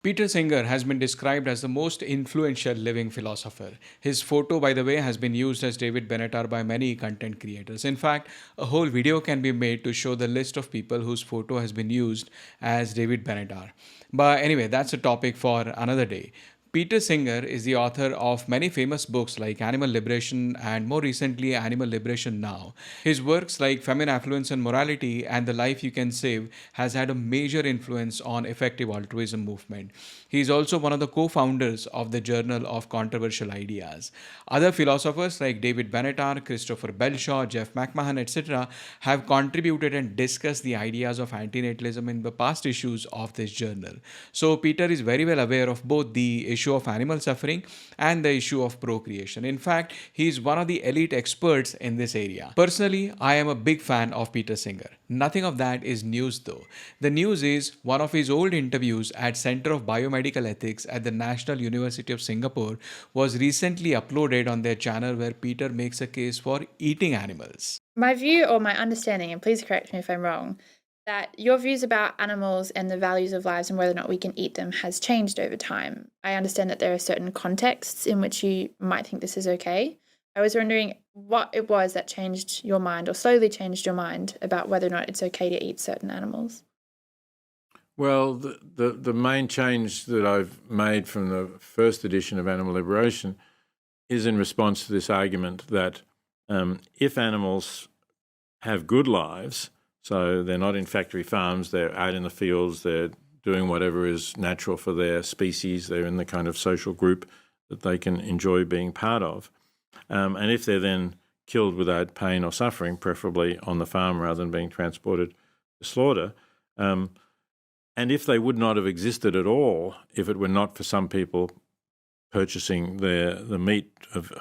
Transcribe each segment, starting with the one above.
Peter Singer has been described as the most influential living philosopher. His photo, by the way, has been used as David Benatar by many content creators. In fact, a whole video can be made to show the list of people whose photo has been used as David Benatar. But anyway, that's a topic for another day. Peter Singer is the author of many famous books like Animal Liberation and more recently Animal Liberation Now. His works like Feminine Affluence and Morality and The Life You Can Save has had a major influence on effective altruism movement. He is also one of the co-founders of the Journal of Controversial Ideas. Other philosophers like David Benatar, Christopher Belshaw, Jeff McMahon, etc. have contributed and discussed the ideas of antinatalism in the past issues of this journal. So Peter is very well aware of both the issue of animal suffering and the issue of procreation. In fact, he is one of the elite experts in this area. Personally, I am a big fan of Peter Singer. Nothing of that is news though. The news is one of his old interviews at Center of Biomedical Ethics at the National University of Singapore was recently uploaded on their channel where Peter makes a case for eating animals. My view or my understanding, and please correct me if I'm wrong, that your views about animals and the values of lives and whether or not we can eat them has changed over time. I understand that there are certain contexts in which you might think this is okay. I was wondering what it was that changed your mind or slowly changed your mind about whether or not it's okay to eat certain animals. Well, the main change that I've made from the first edition of Animal Liberation is in response to this argument that if animals have good lives, so they're not in factory farms, they're out in the fields, they're doing whatever is natural for their species, they're in the kind of social group that they can enjoy being part of. And if they're then killed without pain or suffering, preferably on the farm rather than being transported to slaughter, and if they would not have existed at all if it were not for some people purchasing the meat of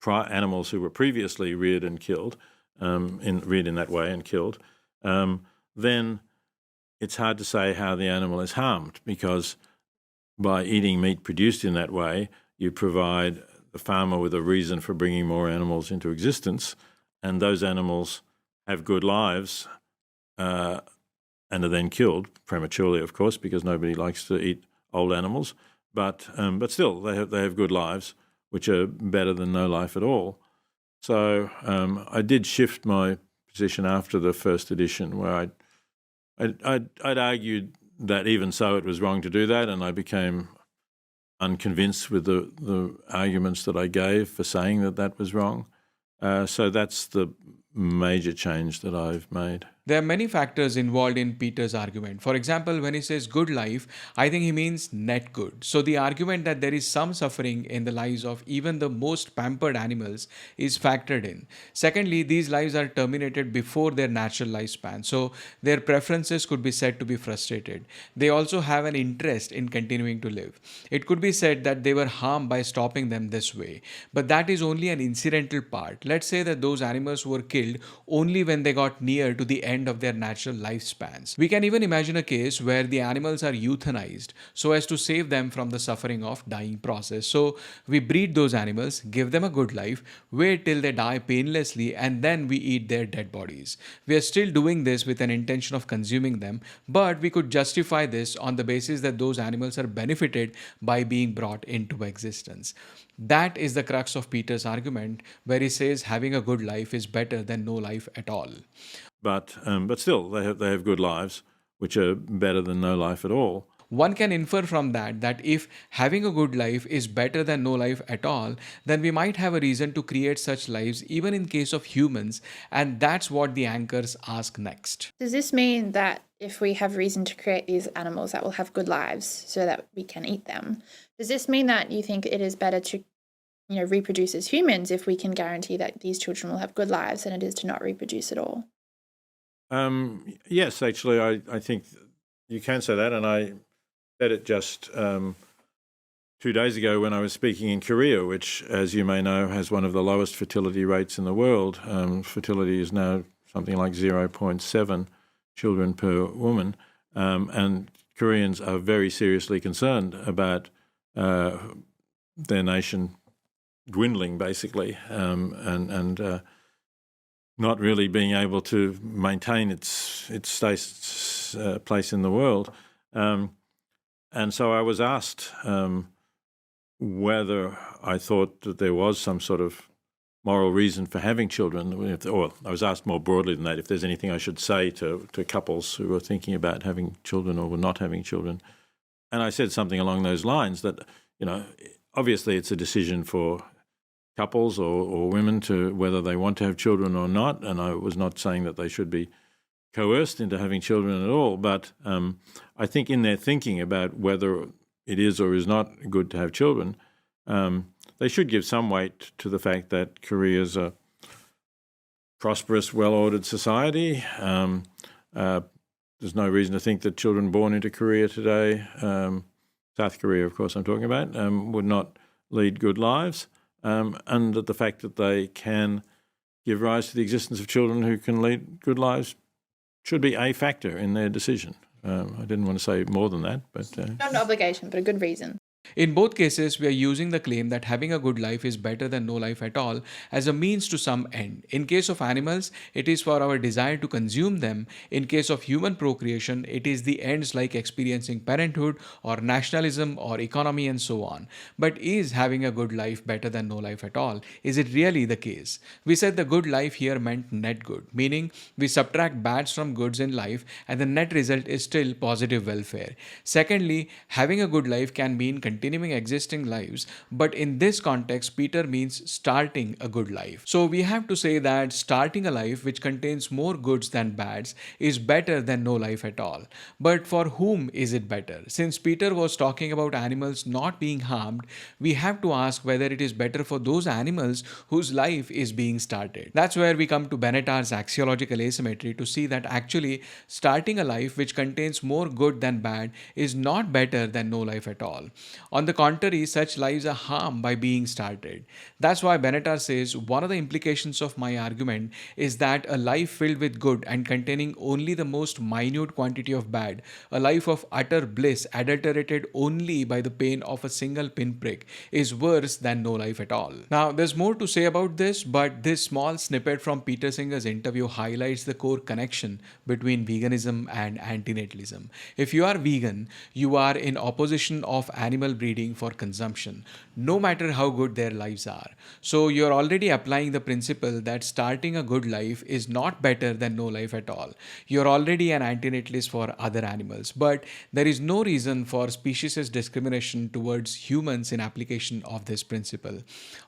animals who were previously reared and killed, reared in that way and killed, then it's hard to say how the animal is harmed, because by eating meat produced in that way, you provide the farmer with a reason for bringing more animals into existence, and those animals have good lives and are then killed prematurely, of course, because nobody likes to eat old animals. But still, they have good lives, which are better than no life at all. So I did shift my position after the first edition, where I'd argued that even so it was wrong to do that, and I became unconvinced with the arguments that I gave for saying that that was wrong. So that's the major change that I've made. There are many factors involved in Peter's argument. For example, when he says good life, I think he means net good. So the argument that there is some suffering in the lives of even the most pampered animals is factored in. Secondly, these lives are terminated before their natural lifespan, so their preferences could be said to be frustrated. They also have an interest in continuing to live. It could be said that they were harmed by stopping them this way, but that is only an incidental part. Let's say that those animals were killed only when they got near to the end of their natural lifespans. We can even imagine a case where the animals are euthanized so as to save them from the suffering of dying process. So we breed those animals, give them a good life, wait till they die painlessly, and then we eat their dead bodies. We are still doing this with an intention of consuming them, but we could justify this on the basis that those animals are benefited by being brought into existence. That is the crux of Peter's argument, where he says having a good life is better than no life at all. But still, they have good lives, which are better than no life at all. One can infer from that if having a good life is better than no life at all, then we might have a reason to create such lives even in case of humans, and that's what the anchors ask next. Does this mean that if we have reason to create these animals that will have good lives so that we can eat them, does this mean that you think it is better to reproduce as humans if we can guarantee that these children will have good lives than it is to not reproduce at all? Yes, actually, I think you can say that, and I said it just 2 days ago when I was speaking in Korea, which, as you may know, has one of the lowest fertility rates in the world. Fertility is now something like 0.7 children per woman, and Koreans are very seriously concerned about their nation dwindling, basically, and not really being able to maintain its place in the world. And so I was asked whether I thought that there was some sort of moral reason for having children, or I was asked more broadly than that, if there's anything I should say to couples who are thinking about having children or were not having children. And I said something along those lines that, obviously it's a decision for couples or women to whether they want to have children or not, and I was not saying that they should be coerced into having children at all, but I think in their thinking about whether it is or is not good to have children, they should give some weight to the fact that Korea is a prosperous, well-ordered society. There's no reason to think that children born into Korea today, South Korea, of course I'm talking about, would not lead good lives, and that the fact that they can give rise to the existence of children who can lead good lives should be a factor in their decision. I didn't want to say more than that, but... Not an obligation, but a good reason. In both cases, we are using the claim that having a good life is better than no life at all as a means to some end. In case of animals, it is for our desire to consume them. In case of human procreation, it is the ends like experiencing parenthood or nationalism or economy and so on. But is having a good life better than no life at all? Is it really the case? We said the good life here meant net good, meaning we subtract bads from goods in life and the net result is still positive welfare. Secondly, having a good life can mean continuing existing lives, but in this context, Beyter means starting a good life. So we have to say that starting a life which contains more goods than bads is better than no life at all. But for whom is it better? Since Beyter was talking about animals not being harmed, we have to ask whether it is better for those animals whose life is being started. That's where we come to Benatar's axiological asymmetry to see that actually starting a life which contains more good than bad is not better than no life at all. On the contrary, such lives are harmed by being started. That's why Benatar says one of the implications of my argument is that a life filled with good and containing only the most minute quantity of bad, a life of utter bliss adulterated only by the pain of a single pinprick, is worse than no life at all. Now, there's more to say about this, but this small snippet from Peter Singer's interview highlights the core connection between veganism and antinatalism. If you are vegan, you are in opposition of animal breeding for consumption, no matter how good their lives are. So you're already applying the principle that starting a good life is not better than no life at all. You're already an antinatalist for other animals, but there is no reason for speciesist discrimination towards humans in application of this principle.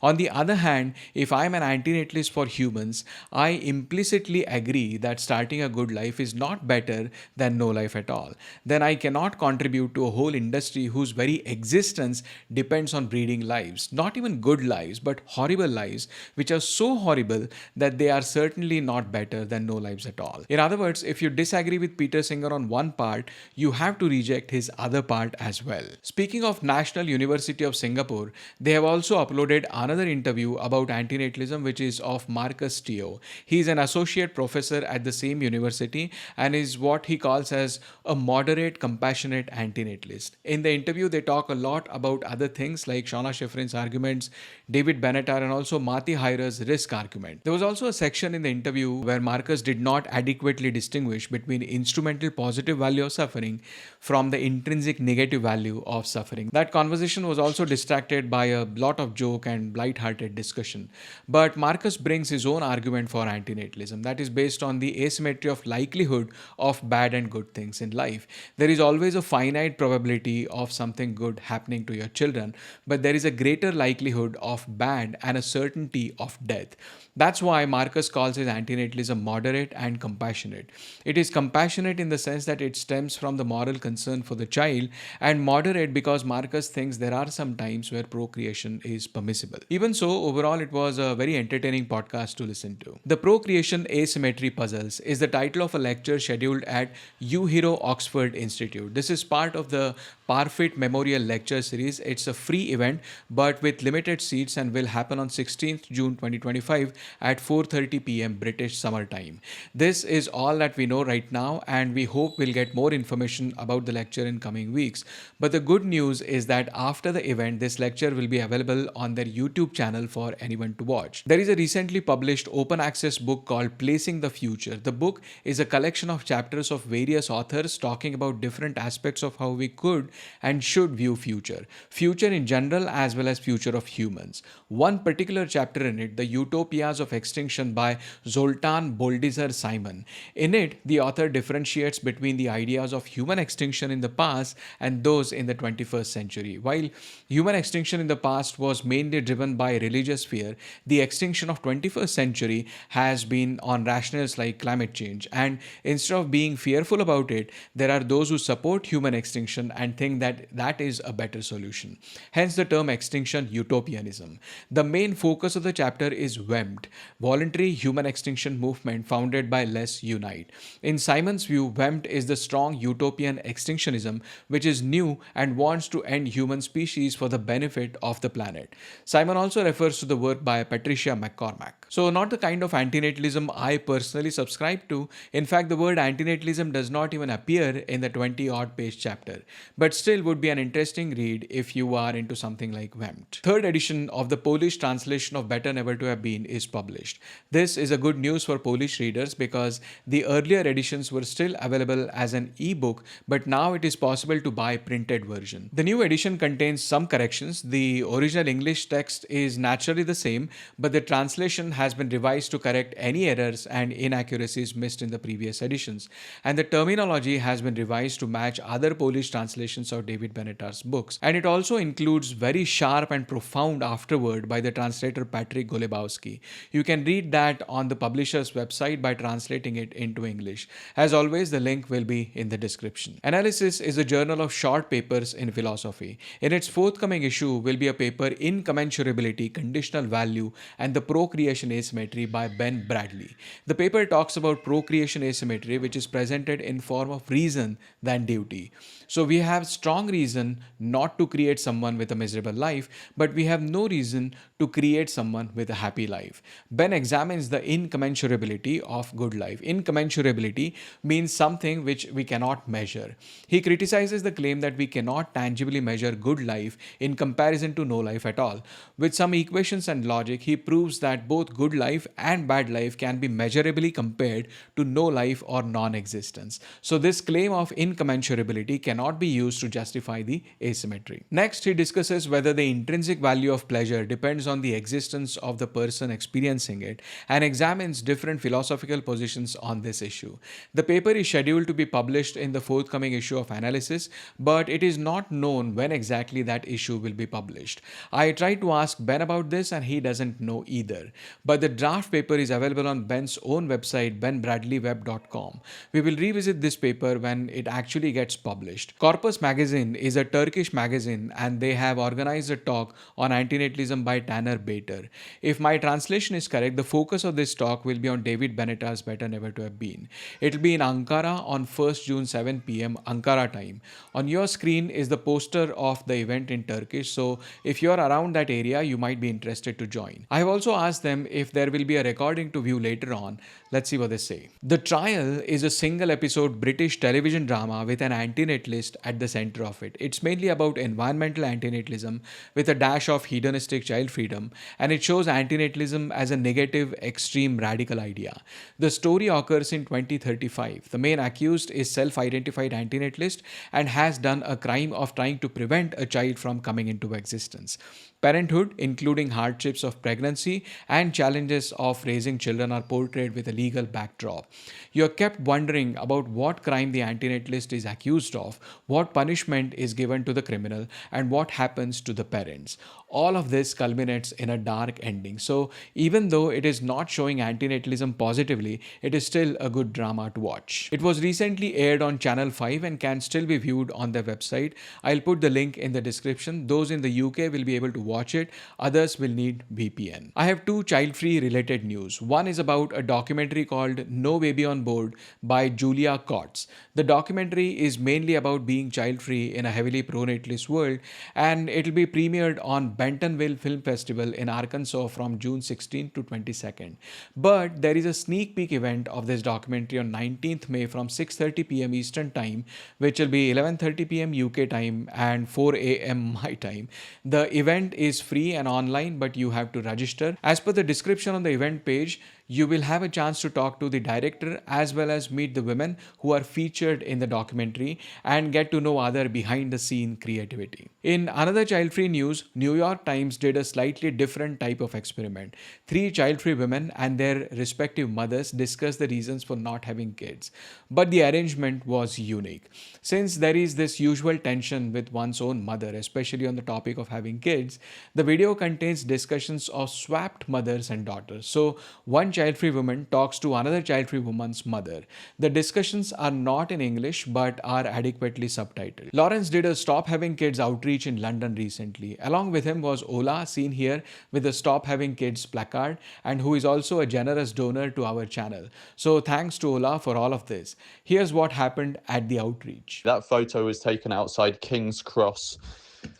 On the other hand, if I'm an antinatalist for humans, I implicitly agree that starting a good life is not better than no life at all. Then I cannot contribute to a whole industry whose very existence depends on breeding lives, not even good lives, but horrible lives, which are so horrible that they are certainly not better than no lives at all. In other words, if you disagree with Peter Singer on one part, you have to reject his other part as well. Speaking of National University of Singapore, they have also uploaded another interview about antinatalism, which is of Marcus Teo. He is an associate professor at the same university and is what he calls as a moderate, compassionate antinatalist. In the interview, they talk a lot about other things like Shauna Schifrin's arguments, David Benatar, and also Mati Haira's risk argument. There was also a section in the interview where Marcus did not adequately distinguish between instrumental positive value of suffering from the intrinsic negative value of suffering. That conversation was also distracted by a lot of joke and light-hearted discussion. But Marcus brings his own argument for antinatalism that is based on the asymmetry of likelihood of bad and good things in life. There is always a finite probability of something good happening to your children, but there is a greater likelihood of bad and a certainty of death. That's why Marcus calls his antinatalism moderate and compassionate. It is compassionate in the sense that it stems from the moral concern for the child, and moderate because Marcus thinks there are some times where procreation is permissible. Even so, overall it was a very entertaining podcast to listen to. The Procreation Asymmetry Puzzles is the title of a lecture scheduled at Uehiro Oxford Institute. This is part of the Parfit Memorial Lecture Series. It's a free event but with limited seats and will happen on 16th June 2025 at 4:30 p.m. British Summer Time. This is all that we know right now, and we hope we'll get more information about the lecture in coming weeks. But the good news is that after the event, this lecture will be available on their YouTube channel for anyone to watch. There is a recently published open access book called Placing the Future. The book is a collection of chapters of various authors talking about different aspects of how we could and should view future in general as well as future of humans. One particular chapter in it, the Utopias of Extinction by Zoltan Boldizar Simon. In it, the author differentiates between the ideas of human extinction in the past and those in the 21st century. While human extinction in the past was mainly driven by religious fear, the extinction of 21st century has been on rationales like climate change. And instead of being fearful about it, there are those who support human extinction and think that that is a better solution. Hence the term extinction utopianism. The main focus of the chapter is WEMT, Voluntary Human Extinction Movement, founded by Let's Unite. In Simon's view, WEMT is the strong utopian extinctionism which is new and wants to end human species for the benefit of the planet. Simon also refers to the work by Patricia McCormack. So, not the kind of antinatalism I personally subscribe to. In fact, the word antinatalism does not even appear in the 20-odd page chapter, but still would be an interesting read if you are into something like WEMT. Third edition of the Polish translation of Better Never to Have Been is published. This is a good news for Polish readers because the earlier editions were still available as an e-book, but now it is possible to buy printed version. The new edition contains some corrections. The original English text is naturally the same, but the translation has been revised to correct any errors and inaccuracies missed in the previous editions, and the terminology has been revised to match other Polish translations of David Benatar's books, and it also includes very sharp and profound afterword by the translator Patrick Golubowski. You can read that on the publisher's website by translating it into English. As always, the link will be in the description. Analysis is a journal of short papers in philosophy. In its forthcoming issue will be a paper Incommensurability, Conditional Value, and the Procreation Asymmetry by Ben Bradley. The paper talks about procreation asymmetry, which is presented in form of reason than duty. So we have strong reason not to create someone with a miserable life, but we have no reason to create someone with a happy life. Ben examines the incommensurability of good life. Incommensurability means something which we cannot measure. He criticizes the claim that we cannot tangibly measure good life in comparison to no life at all. With some equations and logic, he proves that both good life and bad life can be measurably compared to no life or non-existence. So this claim of incommensurability cannot be used to justify the asymmetry. Next, he discusses whether the intrinsic value of pleasure depends on the existence of the person experiencing it and examines different philosophical positions on this issue. The paper is scheduled to be published in the forthcoming issue of Analysis, but it is not known when exactly that issue will be published. I tried to ask Ben about this and he doesn't know either. But the draft paper is available on Ben's own website, benbradleyweb.com. We will revisit this paper when it actually gets published. Corpus Magazine is a Turkish magazine and they have organized a talk on antinatalism by Tanner Beyter. If my translation is correct, the focus of this talk will be on David Benatar's Better Never to Have Been. It will be in Ankara on 1st June 7 p.m. Ankara time. On your screen is the poster of the event in Turkish, so if you are around that area, you might be interested to join. I have also asked them if there will be a recording to view later on. Let's see what they say. The Trial is a single episode British television drama with an antinatalist at the center of it. It's mainly about environmental antinatalism with a dash of hedonistic child freedom, and it shows antinatalism as a negative, extreme, radical idea. The story occurs in 2035. The main accused is self-identified antinatalist and has done a crime of trying to prevent a child from coming into existence. Parenthood, including hardships of pregnancy and challenges of raising children, are portrayed with a legal backdrop. You are kept wondering about what crime the antinatalist is accused of, what punishment is given to the criminal, and what happens to the parents. All of this culminates in a dark ending. So even though it is not showing antinatalism positively, it is still a good drama to watch. It was recently aired on Channel 5 and can still be viewed on their website. I'll put the link in the description. Those in the UK will be able to watch it. Others will need VPN. I have two child-free related news. One is about a documentary called No Baby on Board by Julia Coates. The documentary is mainly about being child-free in a heavily pro-natalist world, and it will be premiered on Bentonville Film Festival in Arkansas from June 16 to 22nd. But there is a sneak peek event of this documentary on 19th May from 6:30 p.m. Eastern Time, which will be 11:30 p.m. UK time and 4 a.m. my time. The event is free and online, but you have to register. As per the description on the event page, You will have a chance to talk to the director as well as meet the women who are featured in the documentary and get to know other behind the scene creativity. In another child-free news, New York Times did a slightly different type of experiment. 3 child-free women and their respective mothers discussed the reasons for not having kids. But the arrangement was unique. Since there is this usual tension with one's own mother, especially on the topic of having kids, the video contains discussions of swapped mothers and daughters. So, one child-free woman talks to another child-free woman's mother. The discussions are not in English but are adequately subtitled. Lawrence did a Stop Having Kids outreach in London recently. Along with him was Ola, seen here with the Stop Having Kids placard, and who is also a generous donor to our channel. So thanks to Ola for all of this. Here's what happened at the outreach. That photo was taken outside King's Cross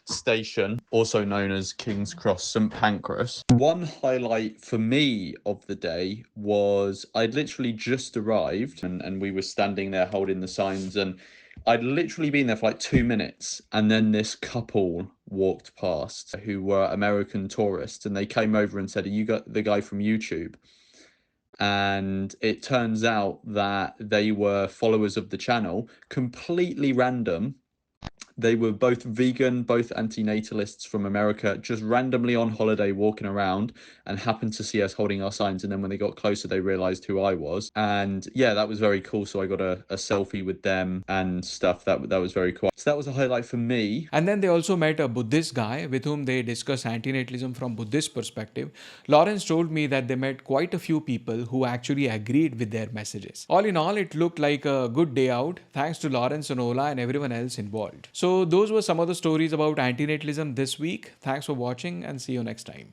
Station, also known as King's Cross St Pancras. One highlight for me of the day was I'd literally just arrived and we were standing there holding the signs, and I'd literally been there for like 2 minutes, and then this couple walked past who were American tourists, and they came over and said, "Are you got the guy from YouTube?" And it turns out that they were followers of the channel, completely random. They were both vegan, both antinatalists from America, just randomly on holiday walking around and happened to see us holding our signs. And then when they got closer, they realized who I was. And yeah, that was very cool. So I got a selfie with them and stuff. That was very cool. So that was a highlight for me. And then they also met a Buddhist guy with whom they discuss antinatalism from Buddhist perspective. Lawrence told me that they met quite a few people who actually agreed with their messages. All in all, it looked like a good day out, thanks to Lawrence and Ola and everyone else involved. So those were some of the stories about antinatalism this week. Thanks for watching and see you next time.